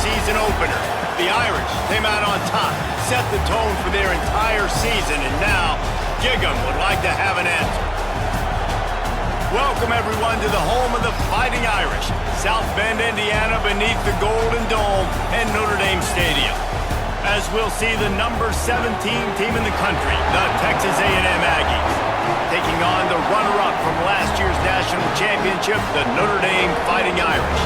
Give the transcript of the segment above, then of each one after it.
season opener. The Irish came out on top, set the tone for their entire season, and now Gig'em would like to have an answer. Welcome, everyone, to the home of the Fighting Irish, South Bend, Indiana, beneath the Golden Dome and Notre Dame Stadium. As we'll see the number 17 team in the country, the Texas A&M Aggies, taking on the runner-up from last year's national championship, the Notre Dame Fighting Irish.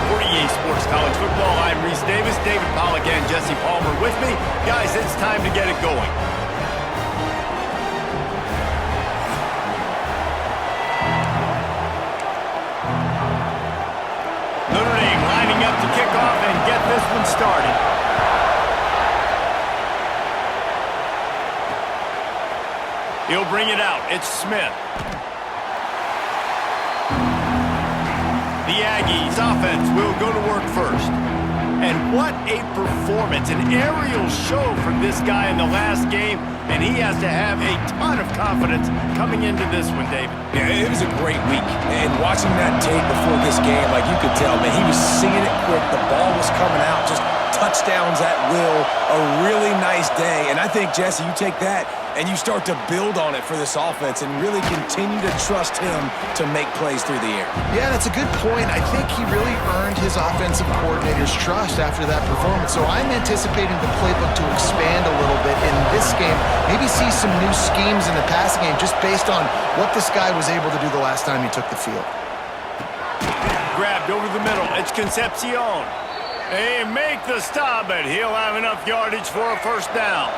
For EA Sports College Football, I'm Reese Davis, David Pollack, and Jesse Palmer with me. Guys, it's time to get it going. Notre Dame lining up to kick off and get this one started. He'll bring it out. It's Smith. The Aggies offense will go to work first. And what a performance. An aerial show from this guy in the last game, and he has to have a ton of confidence coming into this one, David. Yeah, it was a great week. And watching that tape before this game, like you could tell, man, he was seeing it quick. The ball was coming out, just touchdowns at will. A really nice day. And I think, Jesse, you take that and you start to build on it for this offense and really continue to trust him to make plays through the air. Yeah, that's a good point. I think he really earned his offensive coordinator's trust after that performance. So I'm anticipating the playbook to expand a little bit in this game. Maybe see some new schemes in the passing game just based on what this guy was able to do the last time he took the field. Grabbed over the middle. It's Concepcion. They make the stop, but he'll have enough yardage for a first down.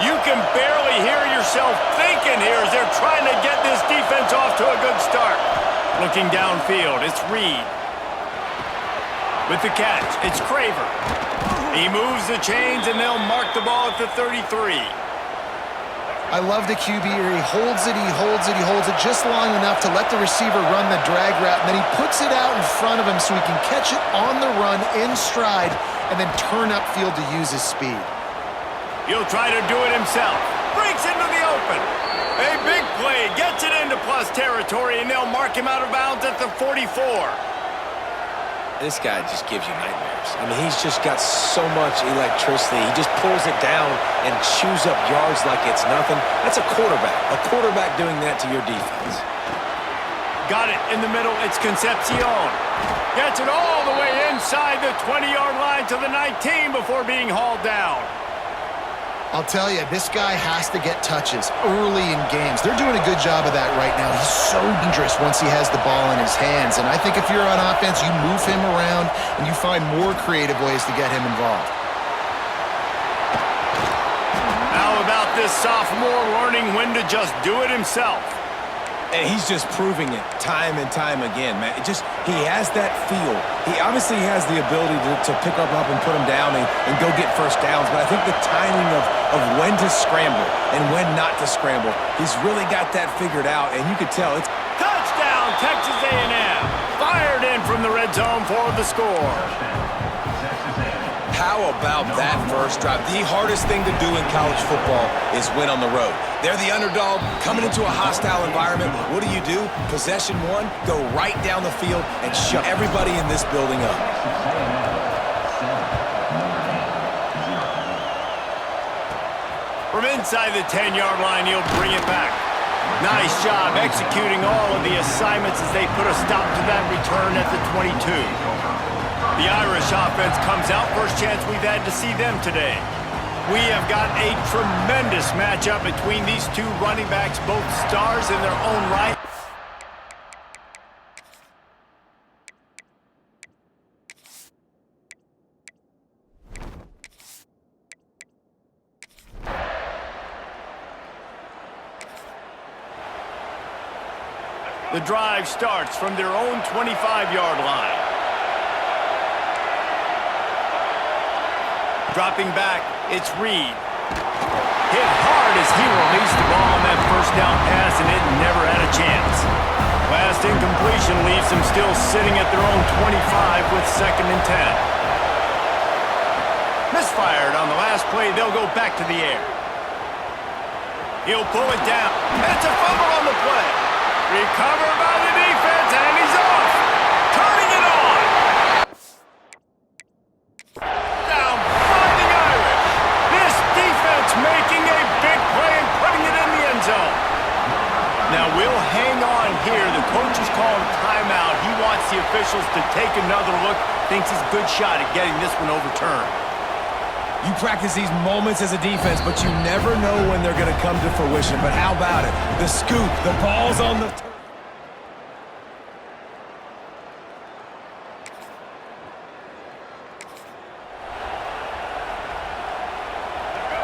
You can barely hear yourself thinking here as they're trying to get this defense off to a good start. Looking downfield, it's Reed. With the catch, it's Craver. He moves the chains, and they'll mark the ball at the 33. I love the QB here. He holds it, he holds it, he holds it just long enough to let the receiver run the drag route, and then he puts it out in front of him so he can catch it on the run in stride and then turn upfield to use his speed. He'll try to do it himself. Breaks into the open. A big play. Gets it into plus territory, and they'll mark him out of bounds at the 44. This guy just gives you nightmares. I mean, he's just got so much electricity. He just pulls it down and chews up yards like it's nothing. That's a quarterback. A quarterback doing that to your defense. Got it in the middle. It's Concepcion. Gets it all the way inside the 20-yard line to the 19 before being hauled down. I'll tell you, this guy has to get touches early in games. They're doing a good job of that right now. He's so dangerous once he has the ball in his hands. And I think if you're on offense, you move him around and you find more creative ways to get him involved. How about this sophomore learning when to just do it himself? And he's just proving it time and time again, man. He has that feel. He obviously has the ability to pick up and put him down and go get first downs, but I think the timing of when to scramble and when not to scramble, he's really got that figured out, and you could tell it's... Touchdown, Texas A&M. Fired in from the red zone for the score. How about that first drive? The hardest thing to do in college football is win on the road. They're the underdog, coming into a hostile environment. What do? Possession one, go right down the field and shut everybody in this building up. From inside the 10-yard line, he'll bring it back. Nice job executing all of the assignments as they put a stop to that return at the 22. The Irish offense comes out. First chance we've had to see them today. We have got a tremendous matchup between these two running backs, both stars in their own right. The drive starts from their own 25-yard line. Dropping back, it's Reed. Hit hard as he released the ball on that first down pass, and it never had a chance. Last incompletion leaves them still sitting at their own 25 with 2nd and 10. Misfired on the last play. They'll go back to the air. He'll pull it down. It's a fumble on the play. Recovered by the defense, and he's off. Turning it on. officials to take another look. Thinks he's a good shot at getting this one overturned. You practice these moments as a defense, but you never know when they're going to come to fruition. But how about it? The scoop, the ball's on the...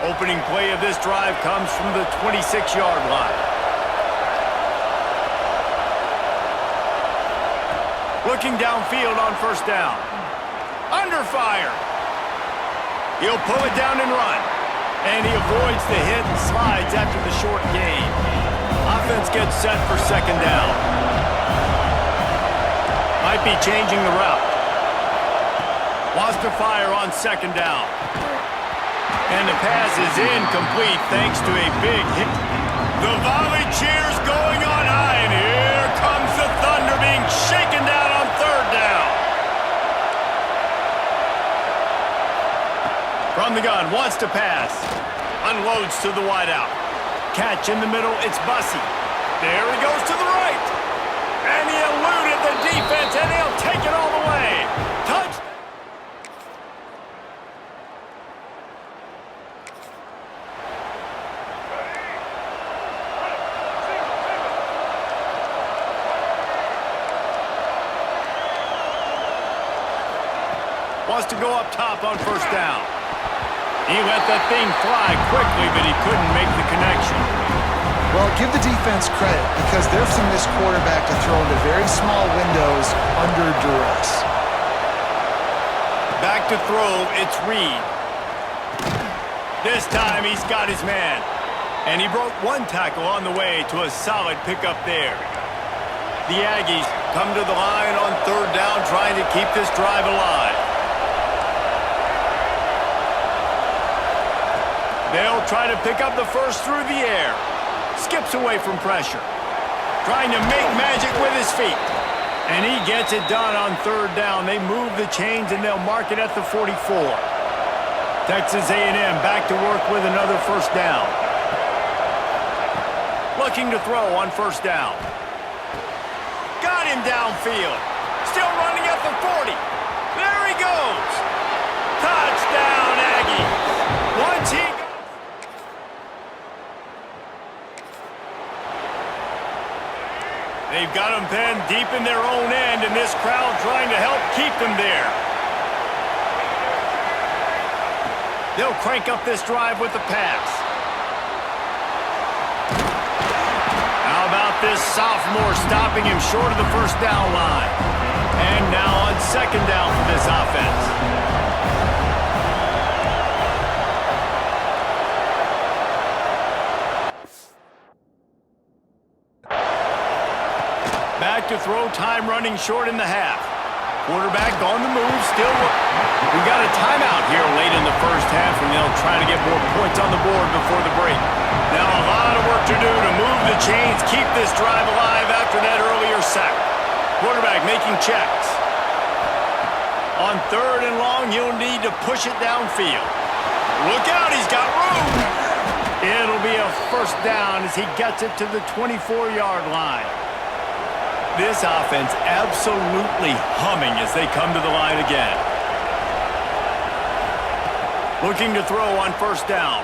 Opening play of this drive comes from the 26-yard line. Looking downfield on first down. Under fire. He'll pull it down and run. And he avoids the hit and slides after the short gain. Offense gets set for second down. Might be changing the route. Wants to fire on second down. And the pass is incomplete thanks to a big hit. The volley cheers going on high, and here comes the Thunder being shaken down on third down. From the gun, wants to pass. Unloads to the wideout. Catch in the middle, it's Bussey. There he goes to the right. And he eluded the defense, and he'll take it all the way. Touchdown. Wants to go up top on first down. He let that thing fly quickly, but he couldn't make the connection. Well, give the defense credit because they're from this quarterback to throw into very small windows under duress. Back to throw, it's Reed. This time he's got his man. And he broke one tackle on the way to a solid pickup there. The Aggies come to the line on third down trying to keep this drive alive. They'll try to pick up the first through the air. Skips away from pressure. Trying to make magic with his feet. And he gets it done on third down. They move the chains and they'll mark it at the 44. Texas A&M back to work with another first down. Looking to throw on first down. Got him downfield. Still running at the 40. There he goes. Touchdown, Aggies. Once he... They've got them pinned deep in their own end, and this crowd trying to help keep them there. They'll crank up this drive with the pass. How about this sophomore stopping him short of the first down line? And now on second down for this offense. Back to throw, time running short in the half. Quarterback on the move, still. We got a timeout here late in the first half, and they'll try to get more points on the board before the break. Now a lot of work to do to move the chains, keep this drive alive after that earlier sack. Quarterback making checks. On third and long, he'll need to push it downfield. Look out, he's got room. It'll be a first down as he gets it to the 24-yard line. This offense absolutely humming as they come to the line again. Looking to throw on first down.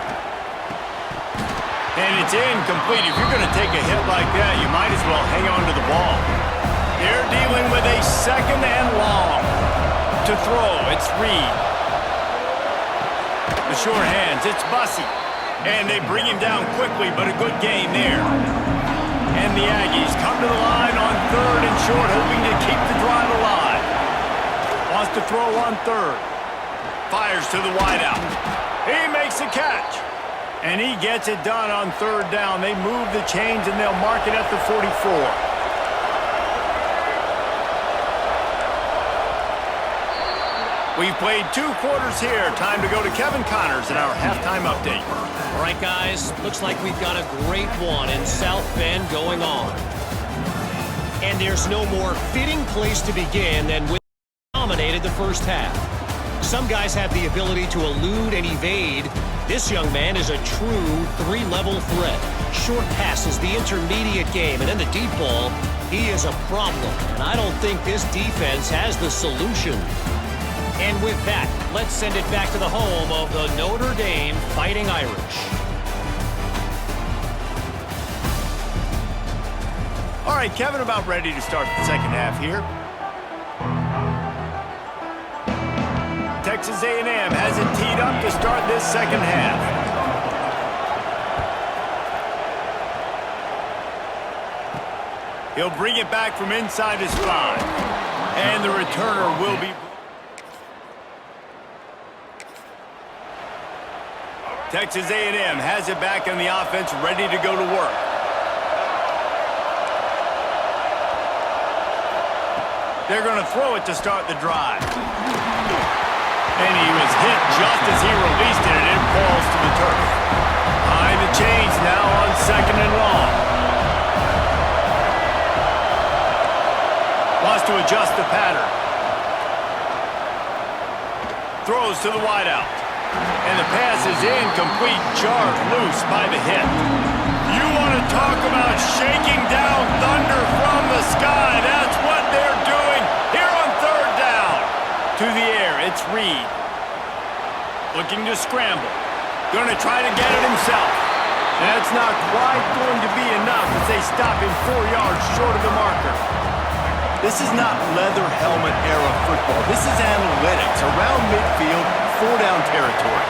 And it's incomplete. If you're going to take a hit like that, you might as well hang on to the ball. They're dealing with a second and long. To throw, it's Reed. The short hands, it's Bussey. And they bring him down quickly, but a good gain there. And the Aggies come to the line on third and short, hoping to keep the drive alive. Wants to throw on third. Fires to the wideout. He makes a catch. And he gets it done on third down. They move the chains and they'll mark it at the 44. We've played 2 quarters here. Time to go to Kevin Connors in our halftime update. All right, guys, looks like we've got a great one in South Bend going on. And there's no more fitting place to begin than with dominated the first half. Some guys have the ability to elude and evade. This young man is a true 3-level threat. Short passes, the intermediate game, and then the deep ball. He is a problem, and I don't think this defense has the solution. And with that, let's send it back to the home of the Notre Dame Fighting Irish. All right, Kevin, about ready to start the second half here. Texas A&M has it teed up to start this second half. He'll bring it back from inside his 5. And the returner will be... Texas A&M has it back on the offense, ready to go to work. They're going to throw it to start the drive. And he was hit just as he released it, and it falls to the turf. Behind the chains now on 2nd and long. Wants to adjust the pattern. Throws to the wideout. And the pass is incomplete, jarred loose by the hit. You want to talk about shaking down thunder from the sky. That's what they're doing here on 3rd down. To the air, it's Reed. Looking to scramble. Going to try to get it himself. That's not quite going to be enough as they stop him 4 yards short of the marker. This is not leather helmet era football. This is analytics around midfield, 4-down territory.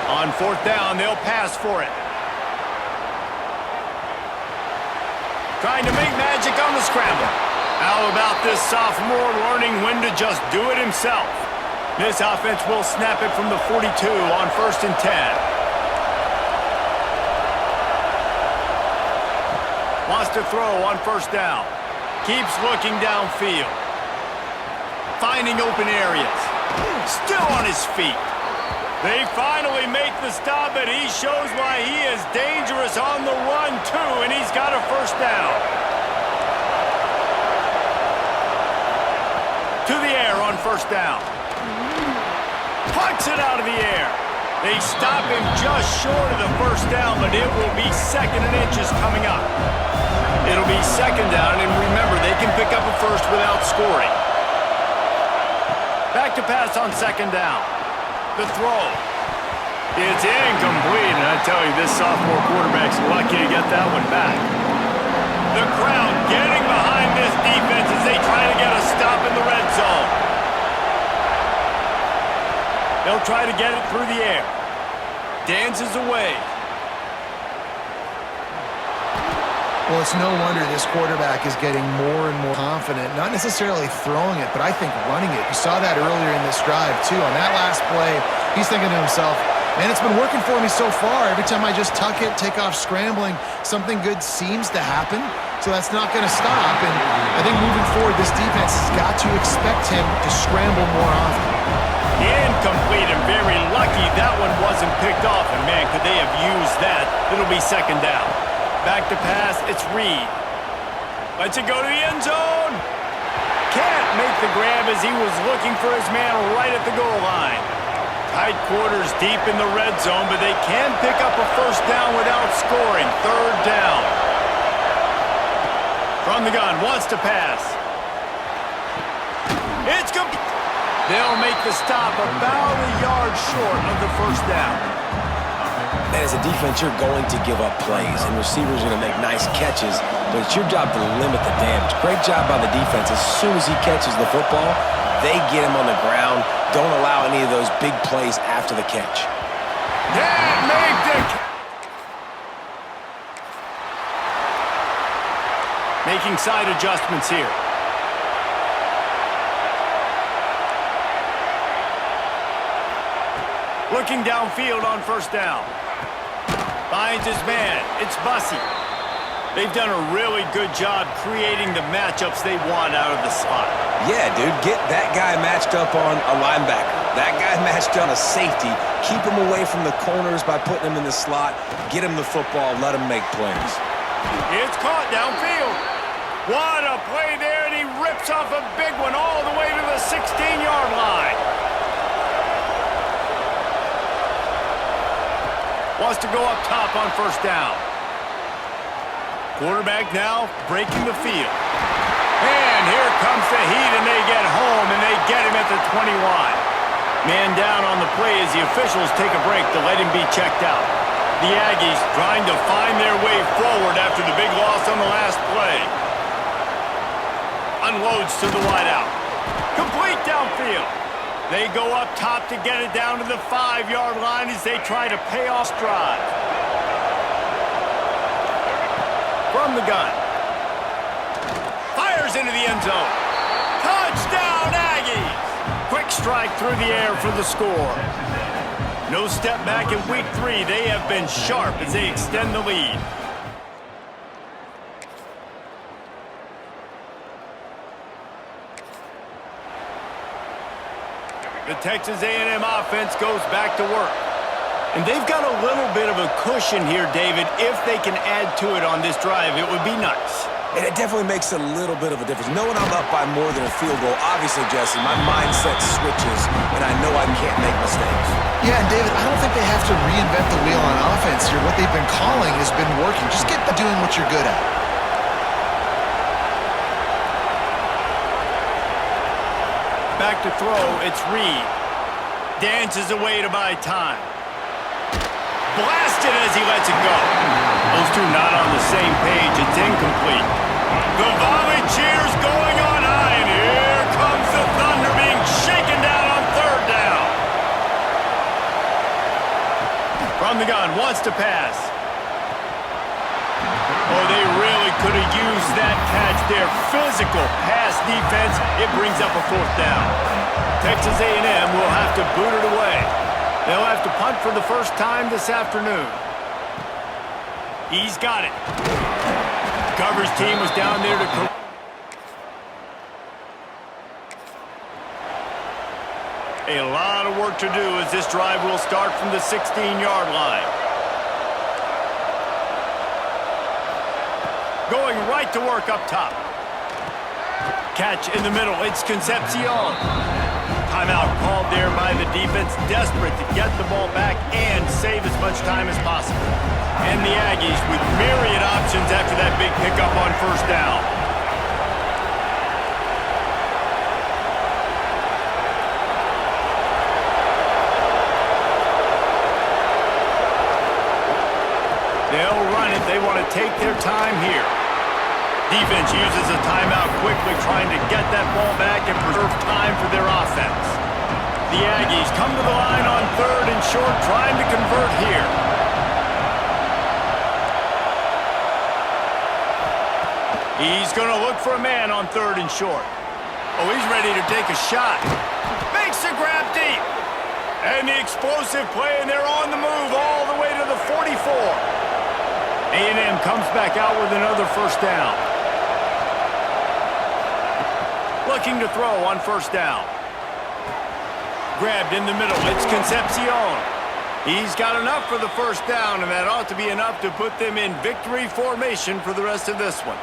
On 4th down, they'll pass for it. Trying to make magic on the scramble. How about this sophomore learning when to just do it himself? This offense will snap it from the 42 on 1st and 10. Wants to throw on 1st down. Keeps looking downfield. Finding open areas. Still on his feet. They finally make the stop, and he shows why he is dangerous on the run, too, and he's got a 1st down. To the air on 1st down. Pucks it out of the air. They stop him just short of the 1st down, but it will be 2nd and inches coming up. It'll be 2nd down, and remember, they can pick up a 1st without scoring. Back to pass on 2nd down. The throw. It's incomplete, and I tell you, this sophomore quarterback's lucky to get that one back. The crowd getting behind this defense as they try to get a stop in the red zone. They'll try to get it through the air. Dances away. Well, it's no wonder this quarterback is getting more and more confident, not necessarily throwing it, but I think running it. You saw that earlier in this drive, too. On that last play, he's thinking to himself, man, it's been working for me so far. Every time I just tuck it, take off scrambling, something good seems to happen, so that's not going to stop. And I think moving forward, this defense has got to expect him to scramble more often. Incomplete, and very lucky that one wasn't picked off. And, man, could they have used that? It'll be 2nd down. Back to pass, it's Reed. Lets it go to the end zone. Can't make the grab as he was looking for his man right at the goal line. Tight quarters deep in the red zone, but they can pick up a 1st down without scoring. 3rd down. From the gun, wants to pass. It's complete. They'll make the stop about a yard short of the 1st down. And as a defense, you're going to give up plays, and receivers are going to make nice catches, but it's your job to limit the damage. Great job by the defense. As soon as he catches the football, they get him on the ground. Don't allow any of those big plays after the catch. Can't make the... Making side adjustments here. Looking downfield on 1st down. Finds his man. It's Bussey. They've done a really good job creating the matchups they want out of the slot. Yeah, dude, get that guy matched up on a linebacker. That guy matched up on a safety. Keep him away from the corners by putting him in the slot. Get him the football. Let him make plays. It's caught downfield. What a play there, and he rips off a big one all the way to the 16-yard line. Wants to go up top on first down. Quarterback now breaking the field. And here comes the heat, and they get home, and they get him at the 21. Man down on the play as the officials take a break to let him be checked out. The Aggies trying to find their way forward after the big loss on the last play. Unloads to the wideout. Complete downfield. They go up top to get it down to the 5-yard line as they try to pay off drive. From the gun. Fires into the end zone. Touchdown, Aggies! Quick strike through the air for the score. No step back in week 3. They have been sharp as they extend the lead. The Texas A&M offense goes back to work. And they've got a little bit of a cushion here, David. If they can add to it on this drive, it would be nice. And it definitely makes a little bit of a difference. Knowing I'm up by more than a field goal, obviously, Jesse, my mindset switches, and I know I can't make mistakes. Yeah, and David, I don't think they have to reinvent the wheel on offense here. What they've been calling has been working. Just get to doing what you're good at. Back to throw, it's Reed. Dances away to buy time. Blasted as he lets it go. Those two not on the same page. It's incomplete. The volley cheers going on high, and here comes the Thunder being shaken down on third down. From the gun, wants to pass. Oh, they really could have used that catch there. Physical pass defense. It brings up a fourth down. Texas A&M will have to boot it away. They'll have to punt for the first time this afternoon. He's got it. Coverage team was down there to... A lot of work to do as this drive will start from the 16-yard line. Going right to work up top. Catch in the middle. It's Concepcion. Timeout called there by the defense, desperate to get the ball back and save as much time as possible. And the Aggies with myriad options after that big pickup on first down. They'll run it. They want to take their time here. Defense uses a timeout quickly, trying to get that ball back and preserve time for their offense. The Aggies come to the line on third and short, trying to convert here. He's going to look for a man on third and short. Oh, he's ready to take a shot. Makes the grab deep. And the explosive play, and they're on the move all the way to the 44. A&M comes back out with another first down. Looking to throw on first down. Grabbed in the middle. It's Concepcion. He's got enough for the first down, and that ought to be enough to put them in victory formation for the rest of this one.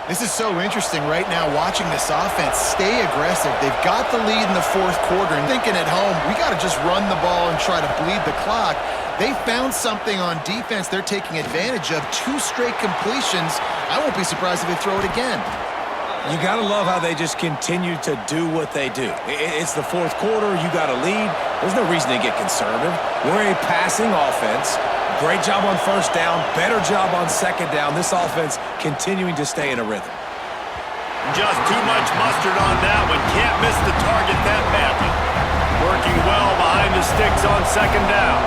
This is so interesting right now, watching this offense stay aggressive. They've got the lead in the fourth quarter and thinking at home, we got to just run the ball and try to bleed the clock. They found something on defense they're taking advantage of. 2 straight completions. I won't be surprised if they throw it again. You got to love how they just continue to do what they do. It's the fourth quarter. You got a lead. There's no reason to get conservative. We're a passing offense. Great job on first down. Better job on second down. This offense continuing to stay in a rhythm. Just too much mustard on that one. Can't miss the target that badly. Working well behind the sticks on second down.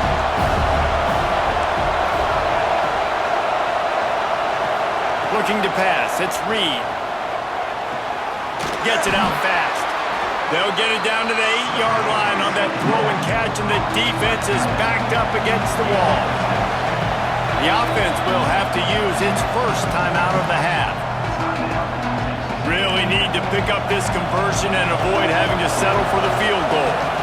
Looking to pass. It's Reed. Gets it out fast. They'll get it down to the 8-yard line on that throw and catch, and the defense is backed up against the wall. The offense will have to use its first timeout of the half. Really need to pick up this conversion and avoid having to settle for the field goal.